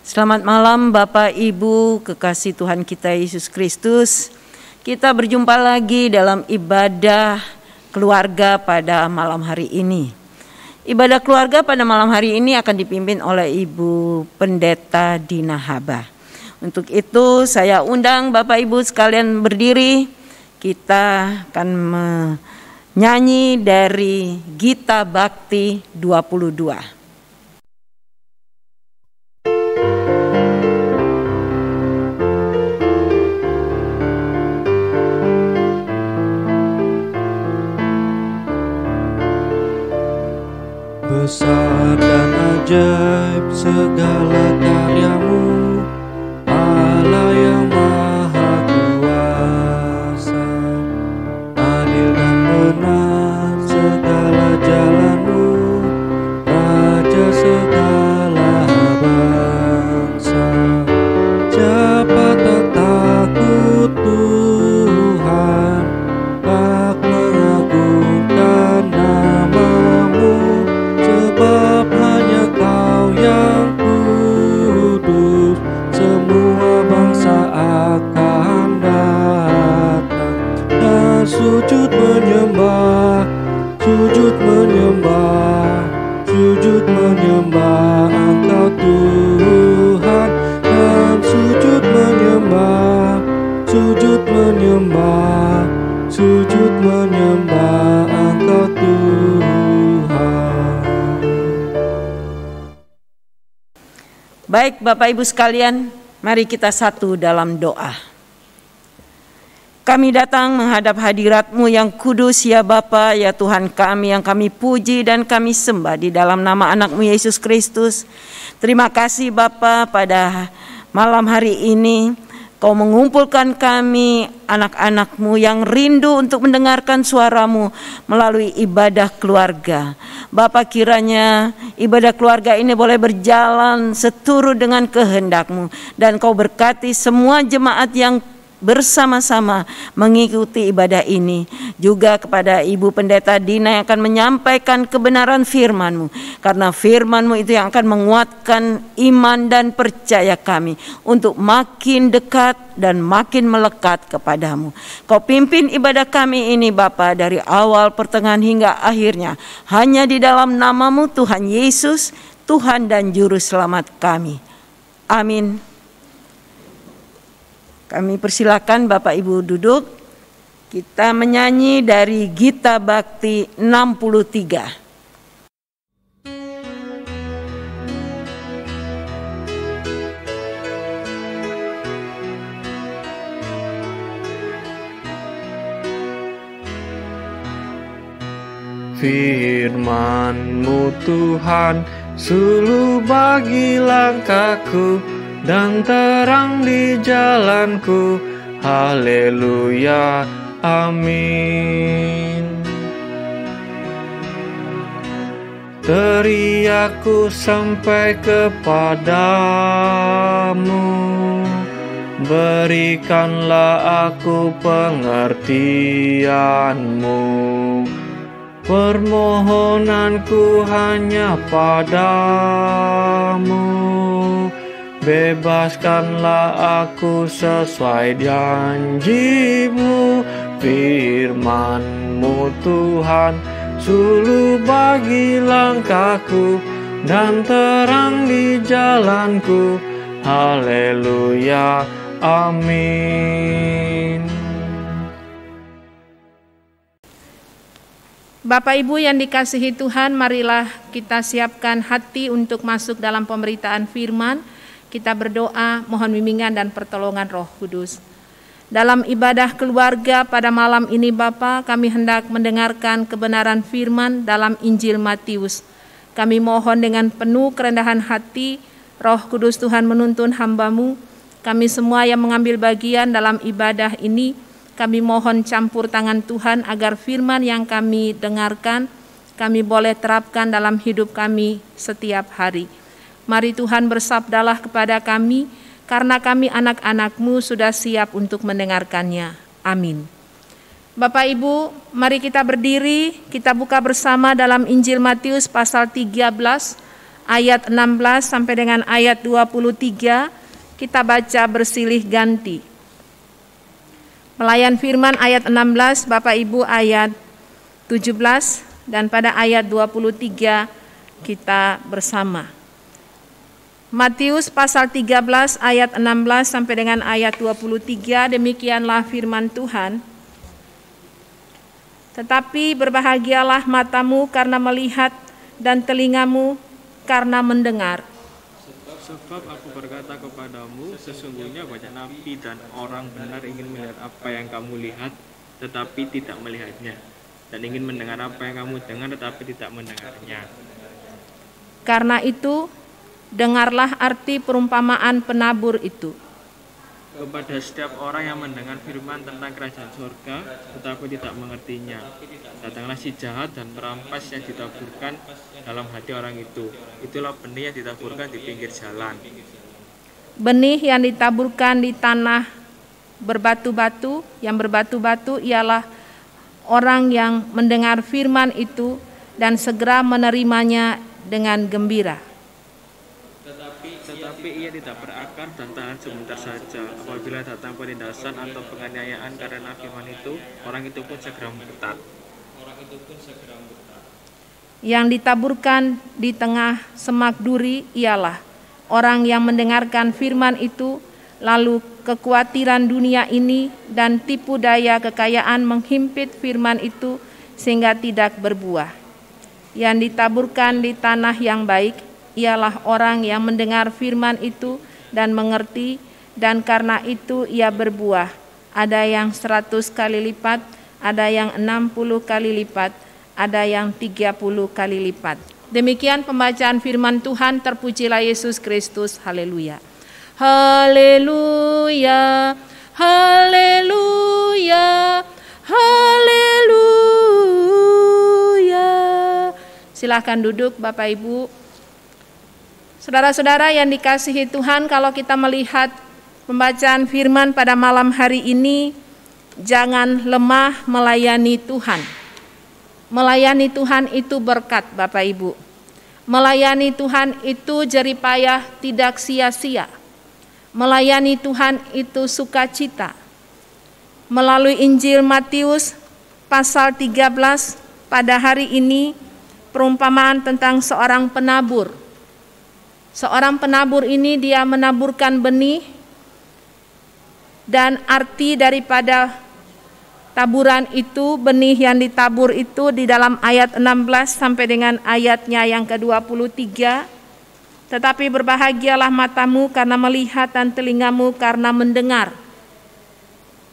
Selamat malam Bapak Ibu kekasih Tuhan kita Yesus Kristus. Kita berjumpa lagi dalam ibadah keluarga pada malam hari ini. Ibadah keluarga pada malam hari ini akan dipimpin oleh Ibu Pendeta Dina Haba. Untuk itu saya undang Bapak Ibu sekalian berdiri. Kita akan menyanyi dari Gita Bakti 22. Besar dan ajaib segala karyamu, Allah yang maha kuasa. Adil dan benar segala jalanmu, Raja segala bangsa. Siapa tak takut Tuhan, tak mengagungkan namamu, sebab hanya Kau yang kudus. Semua bangsa akan datang dan sujud menyembah, sujud menyembah, sujud menyembah Engkau Tuhan, dan sujud menyembah, sujud menyembah, sujud menyembah Engkau Tuhan. Baik Bapak Ibu sekalian, mari kita satu dalam doa. Kami datang menghadap hadirat-Mu yang kudus ya Bapa, ya Tuhan kami yang kami puji dan kami sembah di dalam nama anak-Mu Yesus Kristus. Terima kasih Bapa, pada malam hari ini Kau mengumpulkan kami anak-anak-Mu yang rindu untuk mendengarkan suara-Mu melalui ibadah keluarga. Bapa, kiranya ibadah keluarga ini boleh berjalan seturut dengan kehendak-Mu, dan Kau berkati semua jemaat yang bersama-sama mengikuti ibadah ini. Juga kepada Ibu Pendeta Dina yang akan menyampaikan kebenaran firman-Mu, karena firman-Mu itu yang akan menguatkan iman dan percaya kami untuk makin dekat dan makin melekat kepadamu. Kau pimpin ibadah kami ini Bapa, dari awal, pertengahan hingga akhirnya, hanya di dalam nama-Mu Tuhan Yesus, Tuhan dan Juru Selamat kami. Amin. Kami persilakan Bapak Ibu duduk. Kita menyanyi dari Gita Bakti 63. Firman-Mu Tuhan, suluh bagi langkahku dan terang di jalanku. Haleluya, amin. Teriakku sampai kepadamu, berikanlah aku pengertian-Mu. Permohonanku hanya padamu, bebaskanlah aku sesuai janji-Mu. Firman-Mu Tuhan, suluh bagi langkahku dan terang di jalanku. Haleluya, amin. Bapak Ibu yang dikasihi Tuhan, marilah kita siapkan hati untuk masuk dalam pemberitaan firman. Kita berdoa, mohon bimbingan dan pertolongan Roh Kudus. Dalam ibadah keluarga pada malam ini Bapa, kami hendak mendengarkan kebenaran firman dalam Injil Matius. Kami mohon dengan penuh kerendahan hati, Roh Kudus Tuhan menuntun hamba-Mu. Kami semua yang mengambil bagian dalam ibadah ini, kami mohon campur tangan Tuhan agar firman yang kami dengarkan, kami boleh terapkan dalam hidup kami setiap hari. Mari Tuhan bersabdalah kepada kami, karena kami anak-anak-Mu sudah siap untuk mendengarkannya. Amin. Bapak Ibu, mari kita berdiri, kita buka bersama dalam Injil Matius pasal 13 ayat 16 sampai dengan ayat 23, kita baca bersilih ganti. Pelayan firman ayat 16, Bapak Ibu ayat 17, dan pada ayat 23 kita bersama. Matius pasal 13 ayat 16 sampai dengan ayat 23, demikianlah firman Tuhan. Tetapi berbahagialah matamu karena melihat dan telingamu karena mendengar. Sebab aku berkata kepadamu, sesungguhnya banyak nabi dan orang benar ingin melihat apa yang kamu lihat, tetapi tidak melihatnya, dan ingin mendengar apa yang kamu dengar, tetapi tidak mendengarnya. Karena itu, dengarlah arti perumpamaan penabur itu. Kepada setiap orang yang mendengar firman tentang kerajaan surga, tetapi tidak mengertinya, datanglah si jahat dan perampas yang ditaburkan dalam hati orang itu. Itulah benih yang ditaburkan di pinggir jalan. Benih yang ditaburkan di tanah berbatu-batu, yang berbatu-batu ialah orang yang mendengar firman itu dan segera menerimanya dengan gembira. Tetapi ia tidak berakar dan tahan sebentar saja. Apabila datang penindasan atau penganiayaan karena firman itu, orang itu pun segera murtad. Yang ditaburkan di tengah semak duri ialah orang yang mendengarkan firman itu, lalu kekhawatiran dunia ini dan tipu daya kekayaan menghimpit firman itu sehingga tidak berbuah. Yang ditaburkan di tanah yang baik ialah orang yang mendengar firman itu dan mengerti, dan karena itu ia berbuah. Ada yang 100 kali lipat, ada yang 60 kali lipat, ada yang 30 kali lipat. Demikian pembacaan firman Tuhan. Terpujilah Yesus Kristus. Haleluya. Haleluya. Haleluya. Haleluya. Silakan duduk Bapak Ibu. Saudara-saudara yang dikasihi Tuhan, kalau kita melihat pembacaan firman pada malam hari ini, jangan lemah melayani Tuhan. Melayani Tuhan itu berkat Bapak Ibu. Melayani Tuhan itu jeripayah tidak sia-sia. Melayani Tuhan itu sukacita. Melalui Injil Matius pasal 13 pada hari ini, perumpamaan tentang seorang penabur. Seorang penabur ini dia menaburkan benih, dan arti daripada taburan itu, benih yang ditabur itu di dalam ayat 16 sampai dengan ayatnya yang ke-23. Tetapi berbahagialah matamu karena melihat dan telingamu karena mendengar.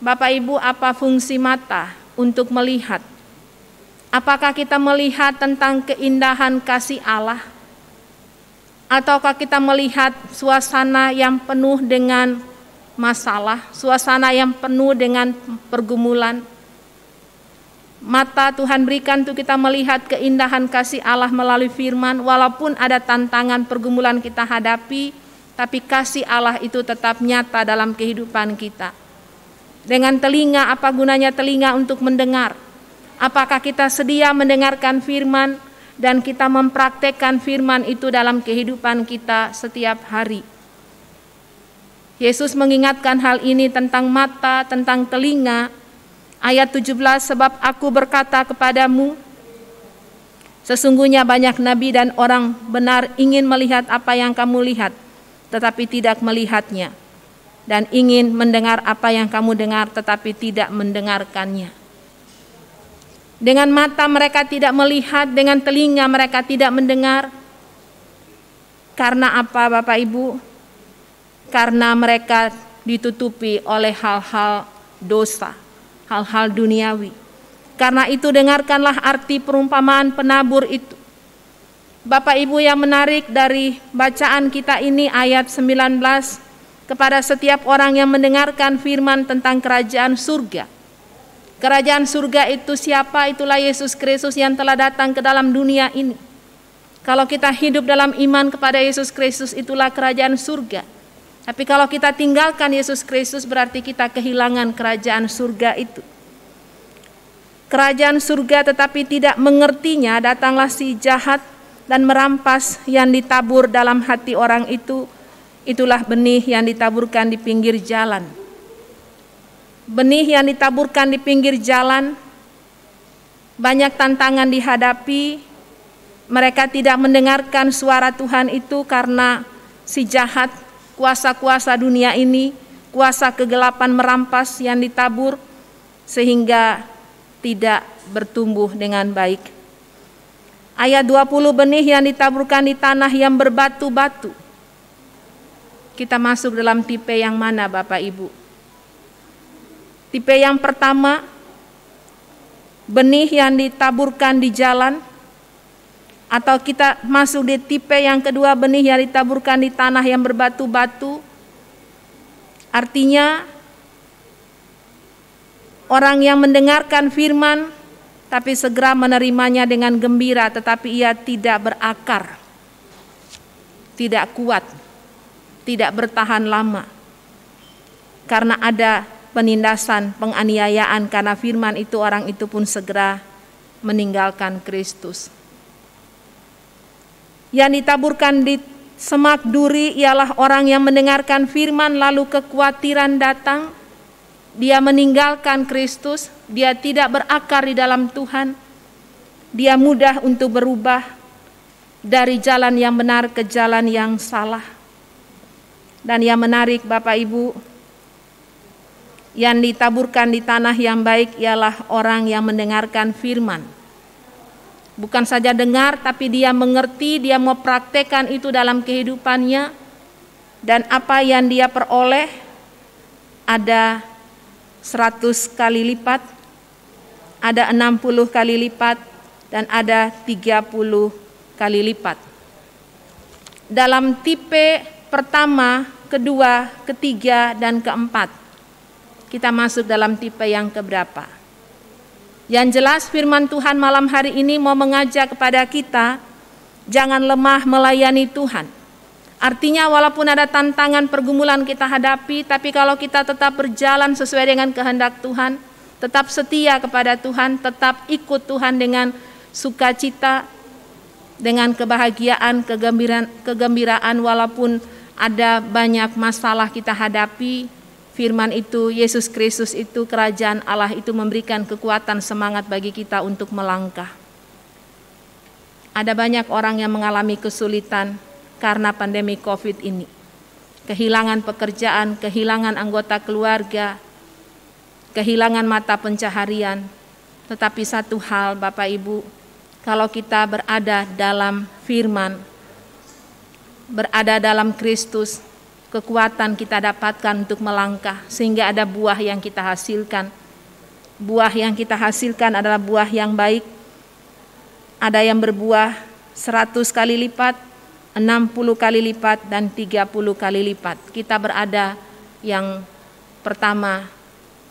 Bapak Ibu, apa fungsi mata untuk melihat? Apakah kita melihat tentang keindahan kasih Allah? Ataukah kita melihat suasana yang penuh dengan masalah, suasana yang penuh dengan pergumulan? Mata Tuhan berikan untuk kita melihat keindahan kasih Allah melalui firman. Walaupun ada tantangan pergumulan kita hadapi, tapi kasih Allah itu tetap nyata dalam kehidupan kita. Dengan telinga, apa gunanya telinga untuk mendengar? Apakah kita sedia mendengarkan firman dan kita mempraktekkan firman itu dalam kehidupan kita setiap hari? Yesus mengingatkan hal ini tentang mata, tentang telinga. Ayat 17, sebab aku berkata kepadamu, sesungguhnya banyak nabi dan orang benar ingin melihat apa yang kamu lihat, tetapi tidak melihatnya, dan ingin mendengar apa yang kamu dengar, tetapi tidak mendengarkannya. Dengan mata mereka tidak melihat, dengan telinga mereka tidak mendengar. Karena apa Bapak Ibu? Karena mereka ditutupi oleh hal-hal dosa, hal-hal duniawi. Karena itu dengarkanlah arti perumpamaan penabur itu. Bapak Ibu, yang menarik dari bacaan kita ini ayat 19, kepada setiap orang yang mendengarkan firman tentang kerajaan surga. Kerajaan surga itu siapa? Itulah Yesus Kristus yang telah datang ke dalam dunia ini. Kalau kita hidup dalam iman kepada Yesus Kristus, itulah kerajaan surga. Tapi kalau kita tinggalkan Yesus Kristus, berarti kita kehilangan kerajaan surga itu. Kerajaan surga tetapi tidak mengertinya, datanglah si jahat dan merampas yang ditabur dalam hati orang itu, itulah benih yang ditaburkan di pinggir jalan. Benih yang ditaburkan di pinggir jalan, banyak tantangan dihadapi. Mereka tidak mendengarkan suara Tuhan itu karena si jahat, kuasa-kuasa dunia ini, kuasa kegelapan merampas yang ditabur, sehingga tidak bertumbuh dengan baik. Ayat 20, benih yang ditaburkan di tanah yang berbatu-batu. Kita masuk dalam tipe yang mana, Bapak Ibu? Tipe yang pertama, benih yang ditaburkan di jalan, atau kita masuk di tipe yang kedua, benih yang ditaburkan di tanah yang berbatu-batu. Artinya orang yang mendengarkan firman tapi segera menerimanya dengan gembira, tetapi ia tidak berakar, tidak kuat, tidak bertahan lama. Karena ada penindasan, penganiayaan karena firman itu, orang itu pun segera meninggalkan Kristus. Yang ditaburkan di semak duri ialah orang yang mendengarkan firman lalu kekhawatiran datang, dia meninggalkan Kristus, dia tidak berakar di dalam Tuhan, dia mudah untuk berubah dari jalan yang benar ke jalan yang salah. Dan yang menarik, Bapak Ibu, yang ditaburkan di tanah yang baik ialah orang yang mendengarkan firman. Bukan saja dengar, tapi dia mengerti, dia mau praktekkan itu dalam kehidupannya. Dan apa yang dia peroleh ada 100 kali lipat, ada 60 kali lipat, dan ada 30 kali lipat. Dalam tipe pertama, kedua, ketiga, dan keempat, kita masuk dalam tipe yang keberapa? Yang jelas firman Tuhan malam hari ini mau mengajak kepada kita, jangan lemah melayani Tuhan. Artinya walaupun ada tantangan pergumulan kita hadapi, tapi kalau kita tetap berjalan sesuai dengan kehendak Tuhan, tetap setia kepada Tuhan, tetap ikut Tuhan dengan sukacita, dengan kebahagiaan, kegembiraan walaupun ada banyak masalah kita hadapi. Firman itu, Yesus Kristus itu, kerajaan Allah itu memberikan kekuatan, semangat bagi kita untuk melangkah. Ada banyak orang yang mengalami kesulitan karena pandemi COVID ini. Kehilangan pekerjaan, kehilangan anggota keluarga, kehilangan mata pencaharian. Tetapi satu hal, Bapak Ibu, kalau kita berada dalam firman, berada dalam Kristus, kekuatan kita dapatkan untuk melangkah, sehingga ada buah yang kita hasilkan. Buah yang kita hasilkan adalah buah yang baik. Ada yang berbuah 100 kali lipat, 60 kali lipat, dan 30 kali lipat. Kita berada yang pertama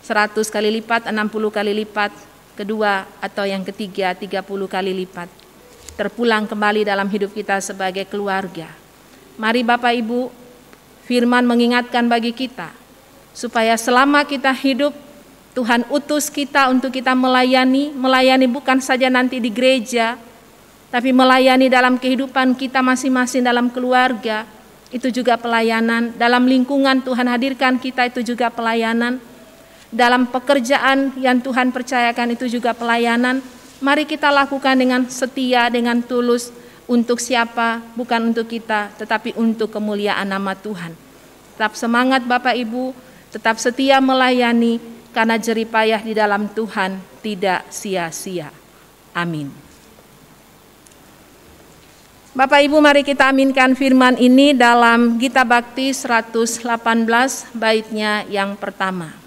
100 kali lipat, 60 kali lipat, kedua atau yang ketiga 30 kali lipat. Terpulang kembali dalam hidup kita sebagai keluarga. Mari Bapak Ibu, firman mengingatkan bagi kita, supaya selama kita hidup, Tuhan utus kita untuk kita melayani bukan saja nanti di gereja, tapi melayani dalam kehidupan kita masing-masing dalam keluarga, itu juga pelayanan. Dalam lingkungan Tuhan hadirkan kita, itu juga pelayanan. Dalam pekerjaan yang Tuhan percayakan, itu juga pelayanan. Mari kita lakukan dengan setia, dengan tulus. Untuk siapa? Bukan untuk kita, tetapi untuk kemuliaan nama Tuhan. Tetap semangat Bapak Ibu, tetap setia melayani, karena jerih payah di dalam Tuhan tidak sia-sia. Amin. Bapak Ibu, mari kita aminkan firman ini dalam Gita Bakti 118 baitnya yang pertama.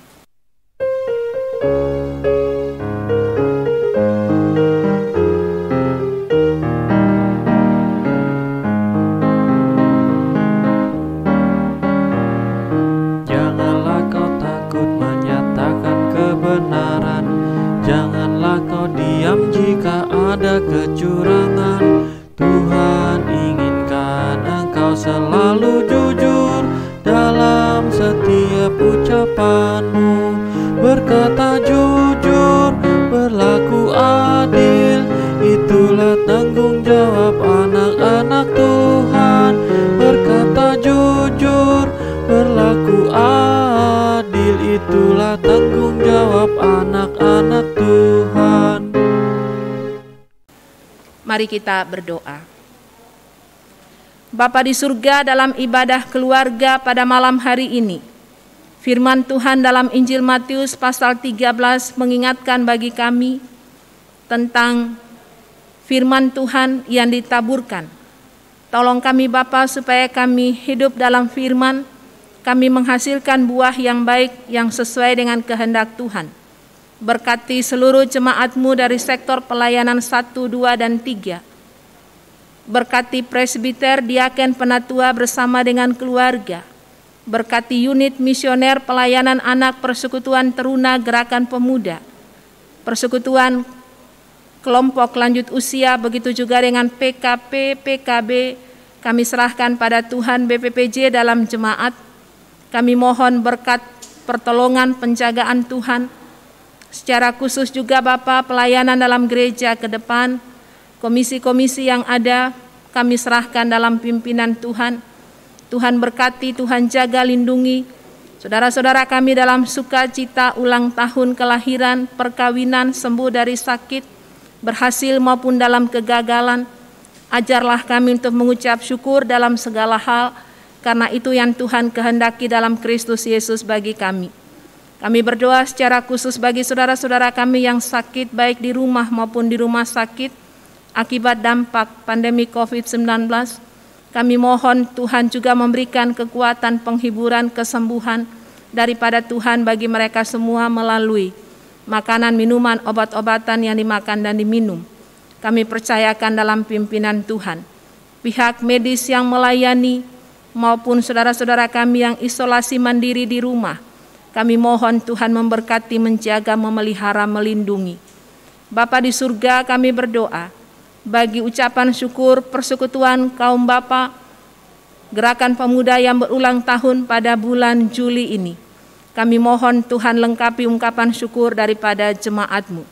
Janganlah kau diam jika ada kecurangan. Tuhan inginkan engkau selalu jujur dalam setiap ucapanmu. Berkata jujur, berlaku adil, itulah tanggung jawab anak Mari kita berdoa. Bapa di surga, dalam ibadah keluarga pada malam hari ini, firman Tuhan dalam Injil Matius pasal 13 mengingatkan bagi kami tentang firman Tuhan yang ditaburkan. Tolong kami Bapa supaya kami hidup dalam firman, kami menghasilkan buah yang baik yang sesuai dengan kehendak Tuhan. Berkati seluruh jemaat-Mu dari sektor pelayanan 1, 2, dan 3. Berkati presbiter, diaken, penatua bersama dengan keluarga. Berkati unit misioner pelayanan anak, persekutuan teruna, gerakan pemuda, persekutuan kelompok lanjut usia, begitu juga dengan PKP, PKB, kami serahkan pada Tuhan. BPPJ dalam jemaat, kami mohon berkat pertolongan penjagaan Tuhan. Secara khusus juga Bapa, pelayanan dalam gereja ke depan, komisi-komisi yang ada, kami serahkan dalam pimpinan Tuhan. Tuhan berkati, Tuhan jaga, lindungi saudara-saudara kami dalam sukacita ulang tahun kelahiran, perkawinan, sembuh dari sakit, berhasil maupun dalam kegagalan. Ajarlah kami untuk mengucap syukur dalam segala hal, karena itu yang Tuhan kehendaki dalam Kristus Yesus bagi kami. Kami berdoa secara khusus bagi saudara-saudara kami yang sakit, baik di rumah maupun di rumah sakit, akibat dampak pandemi COVID-19. Kami mohon Tuhan juga memberikan kekuatan, penghiburan, kesembuhan daripada Tuhan bagi mereka semua melalui makanan, minuman, obat-obatan yang dimakan dan diminum. Kami percayakan dalam pimpinan Tuhan. Pihak medis yang melayani maupun saudara-saudara kami yang isolasi mandiri di rumah, kami mohon Tuhan memberkati, menjaga, memelihara, melindungi. Bapa di surga, kami berdoa bagi ucapan syukur persekutuan kaum Bapa Gerakan Pemuda yang berulang tahun pada bulan Juli ini. Kami mohon Tuhan lengkapi ungkapan syukur daripada jemaat-Mu.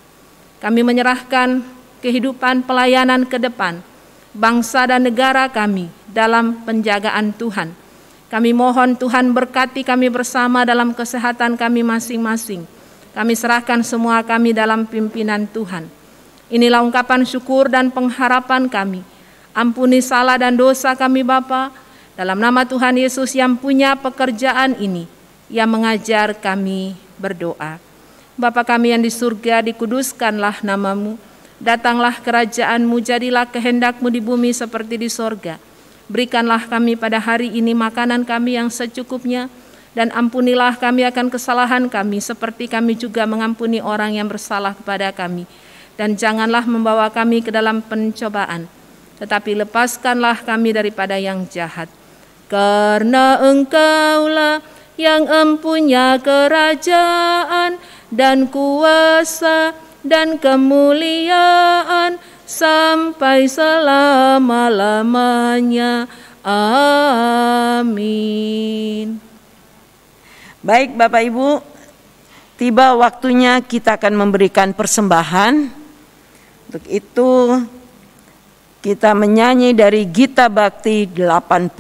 Kami menyerahkan kehidupan pelayanan ke depan, bangsa dan negara kami dalam penjagaan Tuhan. Kami mohon Tuhan berkati kami bersama dalam kesehatan kami masing-masing. Kami serahkan semua kami dalam pimpinan Tuhan. Inilah ungkapan syukur dan pengharapan kami. Ampuni salah dan dosa kami Bapa, dalam nama Tuhan Yesus yang punya pekerjaan ini, yang mengajar kami berdoa. Bapa kami yang di surga, dikuduskanlah nama-Mu, datanglah kerajaan-Mu, jadilah kehendak-Mu di bumi seperti di sorga. Berikanlah kami pada hari ini makanan kami yang secukupnya, dan ampunilah kami akan kesalahan kami, seperti kami juga mengampuni orang yang bersalah kepada kami. Dan janganlah membawa kami ke dalam pencobaan, tetapi lepaskanlah kami daripada yang jahat. Karena Engkaulah yang empunya kerajaan dan kuasa dan kemuliaan sampai selama-lamanya. Amin. Baik Bapak Ibu, tiba waktunya kita akan memberikan persembahan. Untuk itu kita menyanyi dari Gita Bakti 80.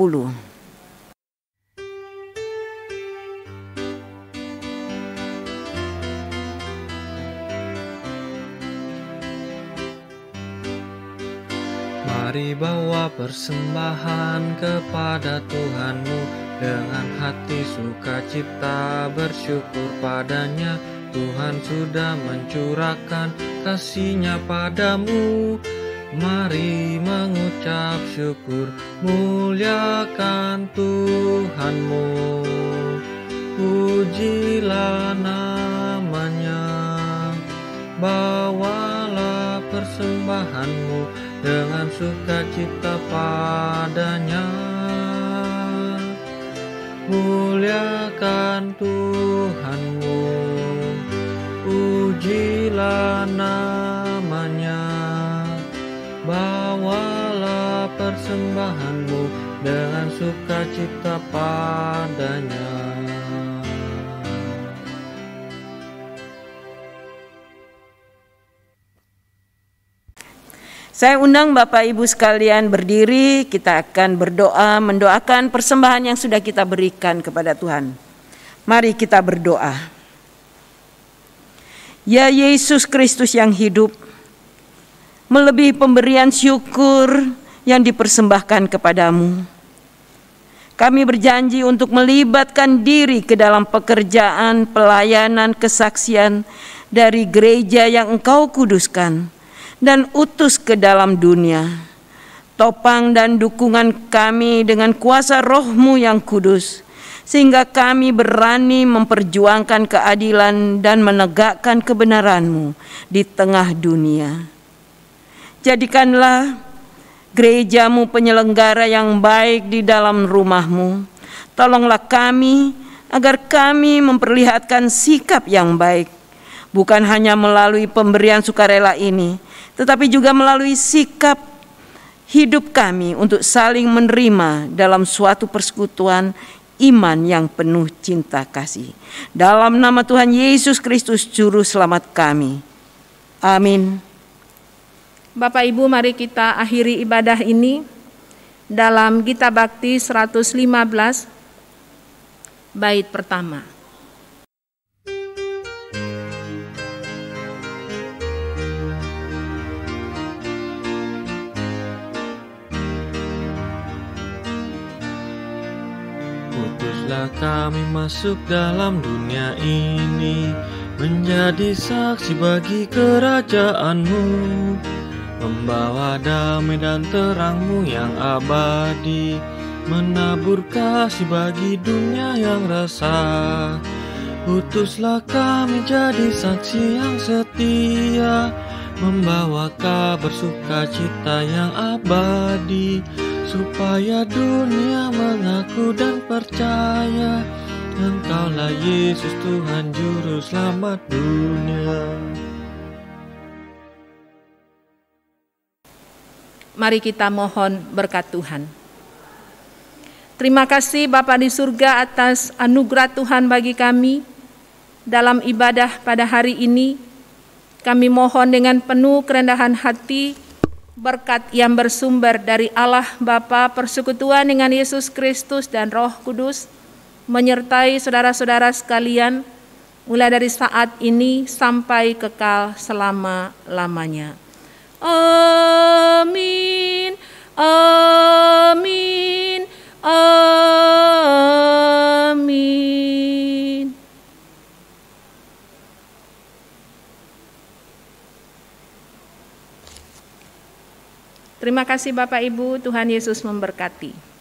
Mari bawa persembahan kepada Tuhanmu dengan hati sukacita, bersyukur padanya. Tuhan sudah mencurahkan kasih-Nya padamu. Mari mengucap syukur, muliakan Tuhanmu. Pujilah nama-Nya, bawalah persembahanmu dengan sukacita padanya. Muliakan Tuhanmu, pujilah nama-Nya, bawalah persembahanmu dengan sukacita padanya. Saya undang Bapak Ibu sekalian berdiri, kita akan berdoa, mendoakan persembahan yang sudah kita berikan kepada Tuhan. Mari kita berdoa. Ya Yesus Kristus yang hidup, melebihi pemberian syukur yang dipersembahkan kepadamu. Kami berjanji untuk melibatkan diri ke dalam pekerjaan, pelayanan, kesaksian dari gereja yang Engkau kuduskan dan utus ke dalam dunia. Topang dan dukungan kami dengan kuasa Roh-Mu yang kudus, sehingga kami berani memperjuangkan keadilan dan menegakkan kebenaran-Mu di tengah dunia. Jadikanlah gereja-Mu penyelenggara yang baik di dalam rumah-Mu. Tolonglah kami agar kami memperlihatkan sikap yang baik, bukan hanya melalui pemberian sukarela ini, tetapi juga melalui sikap hidup kami untuk saling menerima dalam suatu persekutuan iman yang penuh cinta kasih. Dalam nama Tuhan Yesus Kristus Juru Selamat kami. Amin. Bapak Ibu, mari kita akhiri ibadah ini dalam Gita Bakti 115 bait pertama. Utuslah kami masuk dalam dunia ini, menjadi saksi bagi kerajaan-Mu, membawa damai dan terang-Mu yang abadi, menabur kasih bagi dunia yang resah. Utuslah kami jadi saksi yang setia, membawa kabar sukacita yang abadi, supaya dunia mengaku dan percaya Engkaulah Yesus Tuhan Juru Selamat dunia. Mari kita mohon berkat Tuhan. Terima kasih Bapa di surga atas anugerah Tuhan bagi kami dalam ibadah pada hari ini. Kami mohon dengan penuh kerendahan hati berkat yang bersumber dari Allah Bapa, persekutuan dengan Yesus Kristus dan Roh Kudus menyertai saudara-saudara sekalian mulai dari saat ini sampai kekal selama-lamanya. Amin. Amin. Amin. Terima kasih Bapak Ibu, Tuhan Yesus memberkati.